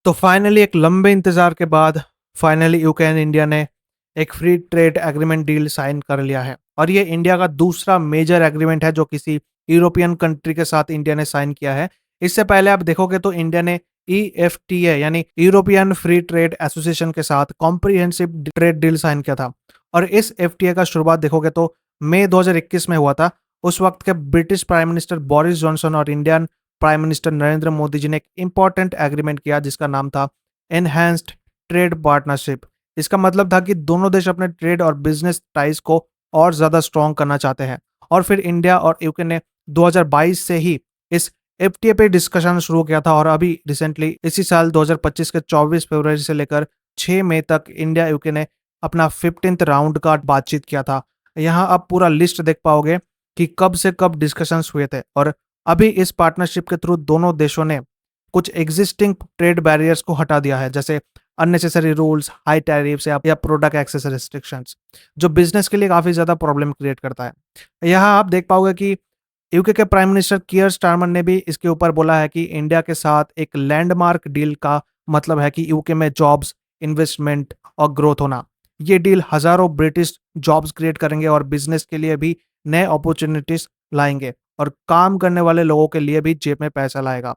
तो फाइनली एक लंबे इंतजार के बाद फाइनली यूके एंड इंडिया ने एक free trade agreement deal sign कर लिया है और ये इंडिया का दूसरा मेजर एग्रीमेंट है जो किसी यूरोपियन कंट्री के साथ इंडिया ने साइन किया है। इससे पहले आप देखोगे तो इंडिया ने EFTA यानी यूरोपियन फ्री ट्रेड एसोसिएशन के साथ कॉम्प्रिहेंसिव ट्रेड डील साइन किया था और इस FTA का शुरुआत देखोगे तो मई 2021 में हुआ था। उस वक्त के British prime minister Boris Johnson और Indian prime minister Narendra Modi ji ने एक इंपॉर्टेंट एग्रीमेंट किया जिसका नाम था एनहेंस्ड ट्रेड पार्टनरशिप। इसका मतलब था कि दोनों देश अपने ट्रेड और बिजनेस टाइज को और ज्यादा स्ट्रॉन्ग करना चाहते हैं और फिर इंडिया और यूके ने 2022 से ही इस FTA पे डिस्कशन शुरू किया था और अभी रिसेंटली इसी साल 2025 के 24 फरवरी से लेकर 6 मई तक इंडिया यूके ने अपना 15th राउंड का बातचीत किया था। यहाँ आप पूरा लिस्ट देख पाओगे कि कब से कब डिस्कशंस हुए थे और अभी इस पार्टनरशिप के थ्रू दोनों देशों ने कुछ एग्जिस्टिंग ट्रेड बैरियर्स को हटा दिया है, जैसे अननेसेसरी रूल्स, हाई टैरिफ्स या प्रोडक्ट एक्सेस रिस्ट्रिक्शंस, जो बिजनेस के लिए काफी ज्यादा प्रॉब्लम क्रिएट करता है। यहाँ आप देख पाओगे कि यूके के प्राइम मिनिस्टर कियर स्टारमर ने भी इसके ऊपर बोला है कि इंडिया के साथ एक लैंडमार्क डील का मतलब है कि यूके में जॉब्स, इन्वेस्टमेंट और ग्रोथ होना। ये डील हजारों ब्रिटिश जॉब्स क्रिएट करेंगे और बिजनेस के लिए भी नए अपॉर्चुनिटीज लाएंगे और काम करने वाले लोगों के लिए भी जेब में पैसा लाएगा।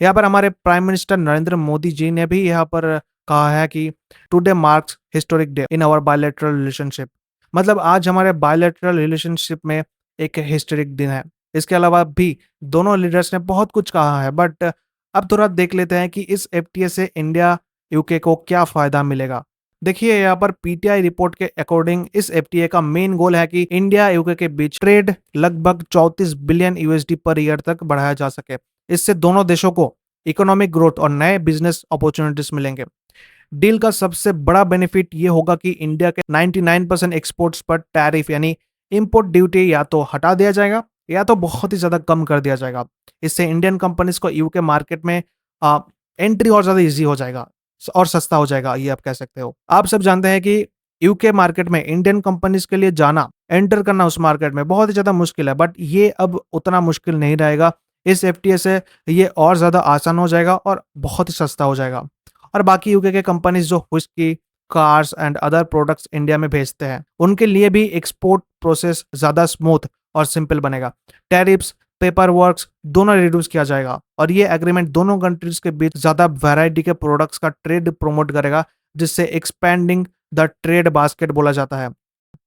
यहाँ पर हमारे प्राइम मिनिस्टर नरेंद्र मोदी जी ने भी यहाँ पर कहा है कि today marks historic day in our bilateral relationship. मतलब आज हमारे बायलैटरल रिलेशनशिप में एक हिस्टोरिक दिन है। इसके अलावा भी दोनों लीडर्स ने बहुत कुछ कहा है, बट अब थोड़ा देख लेते हैं कि इस FTA से इंडिया यूके को क्या फायदा मिलेगा। देखिए यहाँ पर PTI रिपोर्ट के अकॉर्डिंग इस FTA का मेन गोल है कि इंडिया यूके के बीच ट्रेड लगभग 34 बिलियन USD पर ईयर तक बढ़ाया जा सके। इससे दोनों देशों को इकोनॉमिक ग्रोथ और नए बिजनेस अपॉर्चुनिटीज मिलेंगे। डील का सबसे बड़ा बेनिफिट ये होगा कि इंडिया के 99% एक्सपोर्ट्स पर टैरिफ यानी इंपोर्ट ड्यूटी या तो हटा दिया जाएगा या तो बहुत ही ज्यादा कम कर दिया जाएगा। इससे इंडियन कंपनीज को यूके मार्केट में एंट्री और ज्यादा इजी हो जाएगा और सस्ता हो जाएगा, ये आप कह सकते हो। आप सब जानते हैं कि यूके मार्केट में इंडियन कंपनीज के लिए जाना, एंटर करना उस मार्केट में बहुत ही ज्यादा मुश्किल है, बट ये अब उतना मुश्किल नहीं रहेगा। इस FTA से ये और ज्यादा आसान हो जाएगा और बहुत ही सस्ता हो जाएगा। और बाकी यूके के कंपनीज जो whisky, cars and other products India में भेजते हैं उनके लिए भी एक्सपोर्ट प्रोसेस ज्यादा स्मूथ और सिंपल बनेगा। टैरिफ्स, पेपर वर्क दोनों रिड्यूस किया जाएगा और ये एग्रीमेंट दोनों कंट्रीज के बीच ज्यादा वैरायटी के प्रोडक्ट्स का ट्रेड प्रमोट करेगा, जिससे एक्सपेंडिंग द ट्रेड बास्केट बोला जाता है।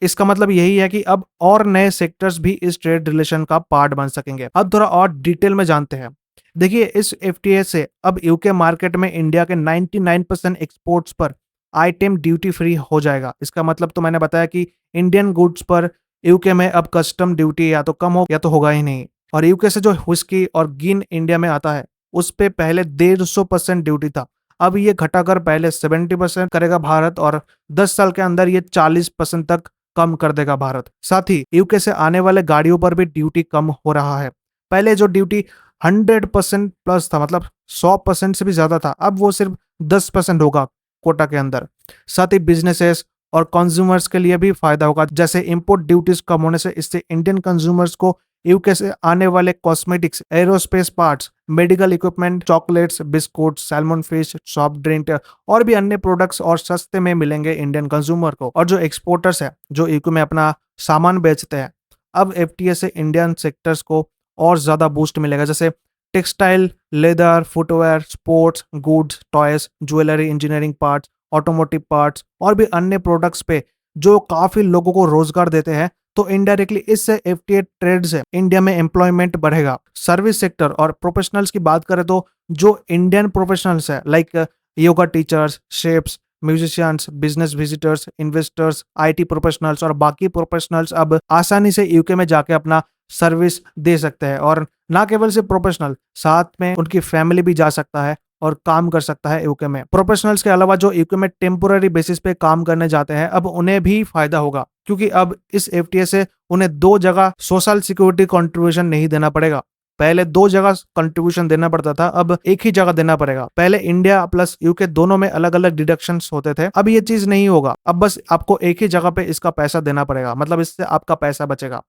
इसका मतलब यही है कि अब और नए सेक्टर्स भी इस ट्रेड रिलेशन का पार्ट बन सकेंगे। अब थोड़ा और डिटेल में जानते हैं। देखिए इस FTA से अब यूके मार्केट में इंडिया के 99% एक्सपोर्ट्स पर आइटम ड्यूटी फ्री हो जाएगा। इसका मतलब तो मैंने बताया कि इंडियन गुड्स पर यूके में अब कस्टम ड्यूटी या तो कम हो या तो होगा ही नहीं। और यूके से जो व्हिस्की और गिन इंडिया में आता है उस पे पहले 150% ड्यूटी था, अब ये घटाकर पहले 70% करेगा भारत और 10 साल के अंदर ये 40% तक कम कर देगा भारत। साथ ही यूके से आने वाले गाड़ियों पर भी ड्यूटी कम हो रहा है। पहले जो ड्यूटी 100% प्लस था, मतलब 100% से भी ज्यादा था, अब वो सिर्फ 10% होगा कोटा के अंदर। साथ ही बिजनेसेस और कंज्यूमर्स के लिए भी फायदा होगा, जैसे इंपोर्ट ड्यूटीज कम होने से इससे इंडियन कंज्यूमर्स को यूके से आने वाले cosmetics, aerospace parts, medical equipment, chocolates, biscuit, salmon fish, soft drink और भी अन्य प्रोडक्ट्स और सस्ते में मिलेंगे इंडियन कंज्यूमर को। और जो एक्सपोर्टर्स है जो यूके में अपना सामान बेचते हैं, अब FTA से इंडियन सेक्टर्स को और ज्यादा बूस्ट मिलेगा, जैसे textile, leather, footwear, sports goods, toys, jewellery, engineering parts, automotive parts और भी अन्य प्रोडक्ट्स पे जो काफी लोगों को रोजगार देते हैं। तो इनडायरेक्टली इससे FTA ट्रेड से इंडिया में एम्प्लॉयमेंट बढ़ेगा। सर्विस सेक्टर और प्रोफेशनल्स की बात करें तो जो इंडियन प्रोफेशनल्स है like yoga teachers, chefs, musicians, business visitors, investors, IT professionals और बाकी प्रोफेशनल्स अब आसानी से यूके में जाके अपना सर्विस दे सकते हैं। और ना केवल सिर्फ प्रोफेशनल, साथ में उनकी फैमिली भी जा सकता है और काम कर सकता है यूके में। प्रोफेशनल्स के अलावा जो यूके में टेम्पोररी बेसिस पे काम करने जाते हैं अब उन्हें भी फायदा होगा, क्योंकि अब इस FTA से उन्हें 2 जगह सोशल सिक्योरिटी कंट्रीब्यूशन नहीं देना पड़ेगा। पहले 2 जगह कंट्रीब्यूशन देना पड़ता था, अब एक ही जगह देना पड़ेगा। पहले इंडिया प्लस यूके दोनों में अलग अलग डिडक्शंस होते थे, अब ये चीज नहीं होगा। अब बस आपको एक ही जगह पे इसका पैसा देना पड़ेगा, मतलब इससे आपका पैसा बचेगा।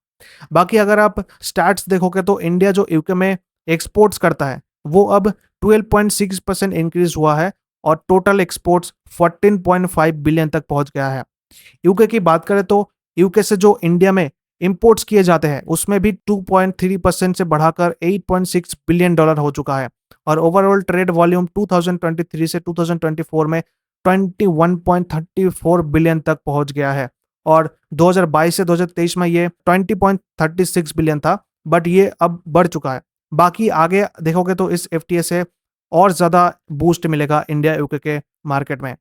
बाकी अगर आप स्टैट्स देखोगे तो इंडिया जो यूके में एक्सपोर्ट्स करता है वो अब 12.6% इंक्रीज हुआ है और टोटल एक्सपोर्ट्स 14.5 बिलियन तक पहुंच गया है। यूके की बात करें तो यूके से जो इंडिया में इंपोर्ट्स किए जाते हैं उसमें भी 2.3% से बढ़ाकर 8.6 बिलियन डॉलर हो चुका है और ओवरऑल ट्रेड वॉल्यूम 2023 से 2024 में 21.34 बिलियन तक पहुंच गया है और 2022 से 2023 में ये 20.36 बिलियन था, बट ये अब बढ़ चुका है। बाकी आगे देखोगे तो इस एफटीए से और ज्यादा बूस्ट मिलेगा इंडिया यूके के मार्केट में।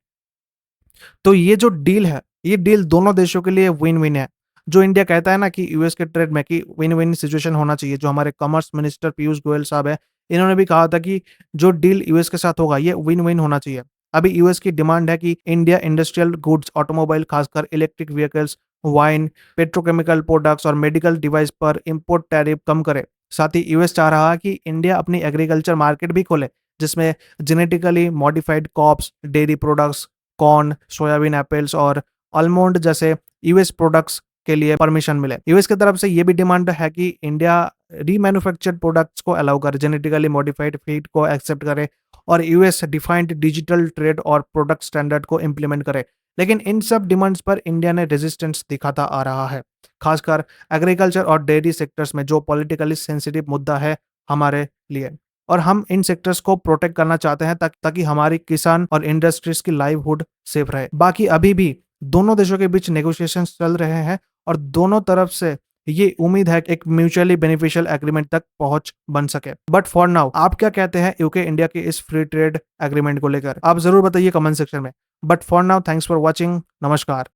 तो ये जो डील है, ये डील दोनों देशों के लिए विन विन है। जो इंडिया कहता है ना कि यूएस के ट्रेड में कि विन विन सिचुएशन होना चाहिए, जो हमारे कॉमर्स मिनिस्टर पीयूष गोयल साहब है, इन्होंने भी कहा था कि जो डील यूएस के साथ होगा ये विन विन होना चाहिए। अभी यूएस की डिमांड है कि इंडिया इंडस्ट्रियल गुड्स, ऑटोमोबाइल, खासकर electric vehicles, wine, petrochemical products और मेडिकल डिवाइस पर इंपोर्ट टैरिफ कम करे। साथ ही यूएस चाह रहा है कि इंडिया अपनी एग्रीकल्चर मार्केट भी खोले, जिसमें genetically modified crops, dairy products, corn, soybean, apples और आलमंड जैसे यूएस प्रोडक्ट्स के लिए परमिशन मिले। यूएस की तरफ से ये भी डिमांड है कि इंडिया रीमैन्युफैक्चर्ड प्रोडक्ट्स को अलाउ करे, जेनेटिकली मॉडिफाइड फीड को एक्सेप्ट करे और यूएस डिफाइंड डिजिटल ट्रेड और प्रोडक्ट स्टैंडर्ड को इंप्लीमेंट करे। लेकिन इन सब डिमांड्स पर इंडिया ने रेजिस्टेंस दिखाता आ रहा है, खासकर एग्रीकल्चर और डेयरी सेक्टर्स में, जो पॉलिटिकली सेंसिटिव मुद्दा है हमारे लिए। और हम इन सेक्टर्स को प्रोटेक्ट करना चाहते हैं ताकि हमारी किसान और इंडस्ट्रीज की लाइवहुड सेफ रहे। बाकी अभी भी दोनों देशों के बीच नेगोशिएशंस चल रहे हैं और दोनों तरफ से ये उम्मीद है कि एक म्यूचुअली बेनिफिशियल एग्रीमेंट तक पहुंच बन सके। बट फॉर नाउ आप क्या कहते हैं यूके इंडिया के इस फ्री ट्रेड एग्रीमेंट को लेकर? आप जरूर बताइए कमेंट सेक्शन में। But for now thanks for watching. नमस्कार।